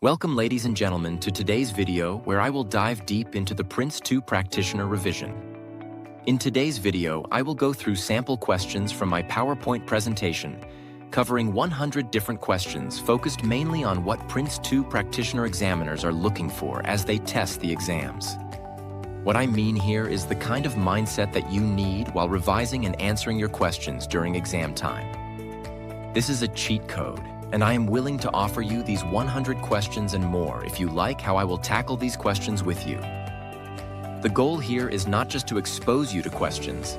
Welcome, ladies and gentlemen, to today's video where I will dive deep into the Prince2 Practitioner revision. In today's video, I will go through sample questions from my PowerPoint presentation, covering 100 different questions focused mainly on what Prince2 Practitioner examiners are looking for as they test the exams. What I mean here is the kind of mindset that you need while revising and answering your questions during exam time. This is a cheat code, and I am willing to offer you these 100 questions and more if you like how I will tackle these questions with you. The goal here is not just to expose you to questions,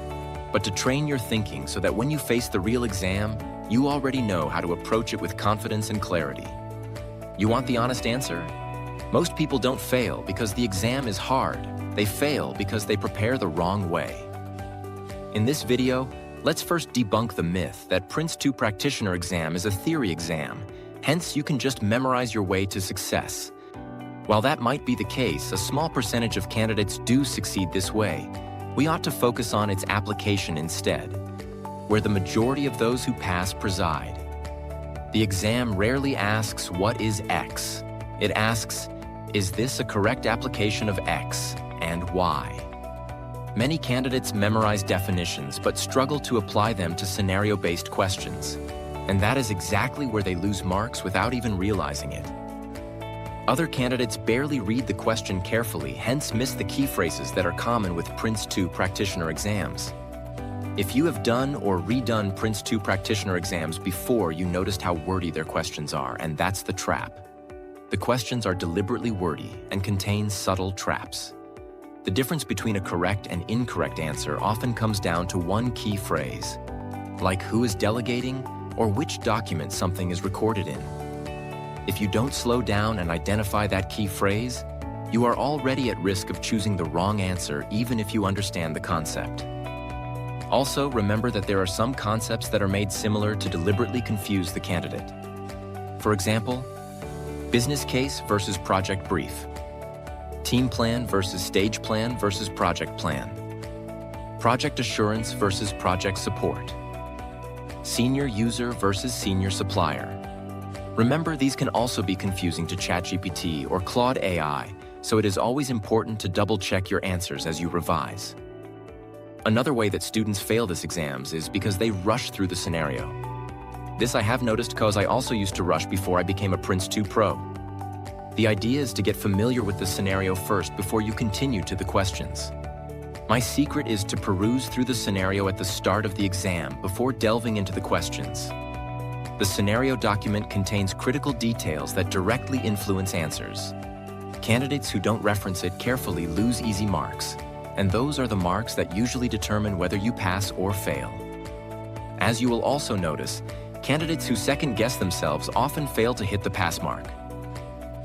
but to train your thinking so that when you face the real exam, you already know how to approach it with confidence and clarity. You want the honest answer? Most people don't fail because the exam is hard. They fail because they prepare the wrong way. In this video, let's first debunk the myth that Prince2 Practitioner exam is a theory exam, hence you can just memorize your way to success. While that might be the case, a small percentage of candidates do succeed this way. We ought to focus on its application instead, where the majority of those who pass preside. The exam rarely asks, "What is X?" It asks, "Is this a correct application of X, and why?" Many candidates memorize definitions but struggle to apply them to scenario-based questions, and that is exactly where they lose marks without even realizing it. Other candidates barely read the question carefully, hence miss the key phrases that are common with Prince2 Practitioner exams. If you have done or redone Prince2 Practitioner exams before, you noticed how wordy their questions are, and that's the trap. The questions are deliberately wordy and contain subtle traps. The difference between a correct and incorrect answer often comes down to one key phrase, like who is delegating or which document something is recorded in. If you don't slow down and identify that key phrase, you are already at risk of choosing the wrong answer even if you understand the concept. Also, remember that there are some concepts that are made similar to deliberately confuse the candidate. For example, business case versus project brief. Team plan versus stage plan versus project plan. Project assurance versus project support. Senior user versus senior supplier. Remember, these can also be confusing to ChatGPT or Claude AI, so it is always important to double-check your answers as you revise. Another way that students fail this exams is because they rush through the scenario. This I have noticed because I also used to rush before I became a Prince2 Pro. The idea is to get familiar with the scenario first before you continue to the questions. My secret is to peruse through the scenario at the start of the exam before delving into the questions. The scenario document contains critical details that directly influence answers. Candidates who don't reference it carefully lose easy marks, and those are the marks that usually determine whether you pass or fail. As you will also notice, candidates who second-guess themselves often fail to hit the pass mark.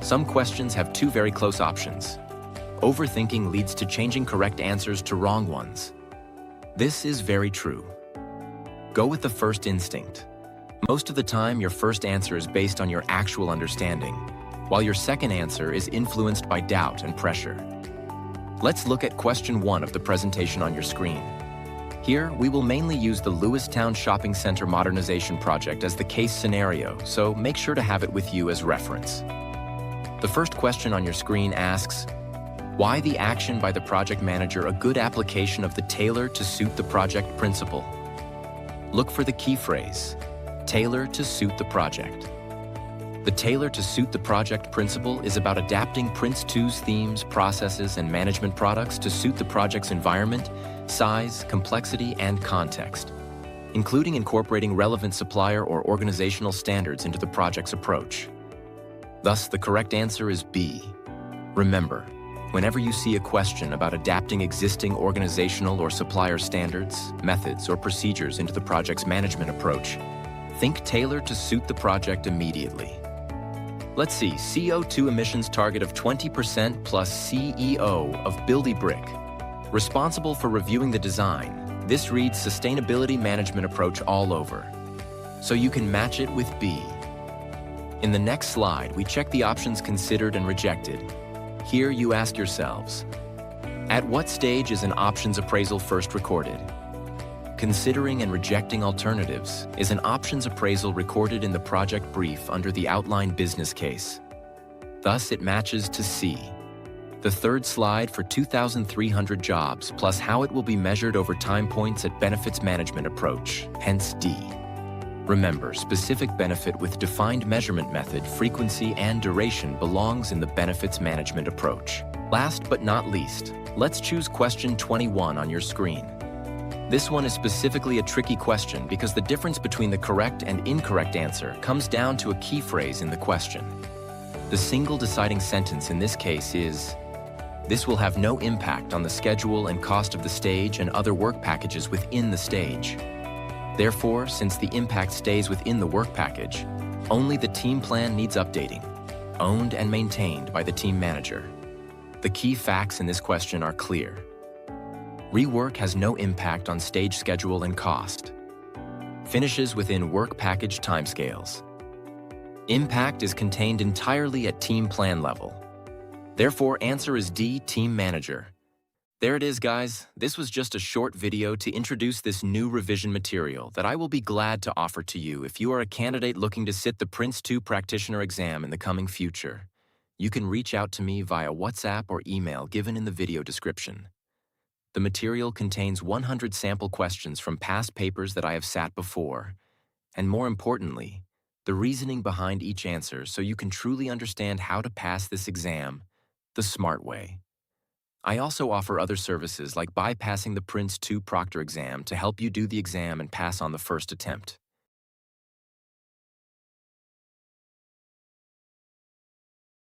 Some questions have two very close options. Overthinking leads to changing correct answers to wrong ones. This is very true. Go with the first instinct. Most of the time, your first answer is based on your actual understanding, while your second answer is influenced by doubt and pressure. Let's look at question 1 of the presentation on your screen. Here, we will mainly use the Lewistown Shopping Center modernization project as the case scenario, so make sure to have it with you as reference. The first question on your screen asks, why the action by the project manager a good application of the tailor to suit the project principle? Look for the key phrase, tailor to suit the project. The tailor to suit the project principle is about adapting Prince2's themes, processes, and management products to suit the project's environment, size, complexity, and context, including incorporating relevant supplier or organizational standards into the project's approach. Thus, the correct answer is B. Remember, whenever you see a question about adapting existing organizational or supplier standards, methods, or procedures into the project's management approach, think tailor to suit the project immediately. Let's see, CO2 emissions target of 20% plus CEO of Buildy Brick. Responsible for reviewing the design, this reads sustainability management approach all over. So you can match it with B. In the next slide, we check the options considered and rejected. Here you ask yourselves, at what stage is an options appraisal first recorded? Considering and rejecting alternatives is an options appraisal recorded in the project brief under the outline business case. Thus, it matches to C. The third slide for 2,300 jobs, plus how it will be measured over time points at benefits management approach, hence D. Remember, specific benefit with defined measurement method, frequency, and duration belongs in the benefits management approach. Last but not least, let's choose question 21 on your screen. This one is specifically a tricky question because the difference between the correct and incorrect answer comes down to a key phrase in the question. The single deciding sentence in this case is, "This will have no impact on the schedule and cost of the stage and other work packages within the stage." Therefore, since the impact stays within the work package, only the team plan needs updating, owned and maintained by the team manager. The key facts in this question are clear. Rework has no impact on stage schedule and cost. Finishes within work package timescales. Impact is contained entirely at team plan level. Therefore, answer is D, team manager. There it is, guys. This was just a short video to introduce this new revision material that I will be glad to offer to you if you are a candidate looking to sit the Prince2 Practitioner exam in the coming future. You can reach out to me via WhatsApp or email given in the video description. The material contains 100 sample questions from past papers that I have sat before, and more importantly, the reasoning behind each answer so you can truly understand how to pass this exam the smart way. I also offer other services like bypassing the Prince2 Proctor exam to help you do the exam and pass on the first attempt.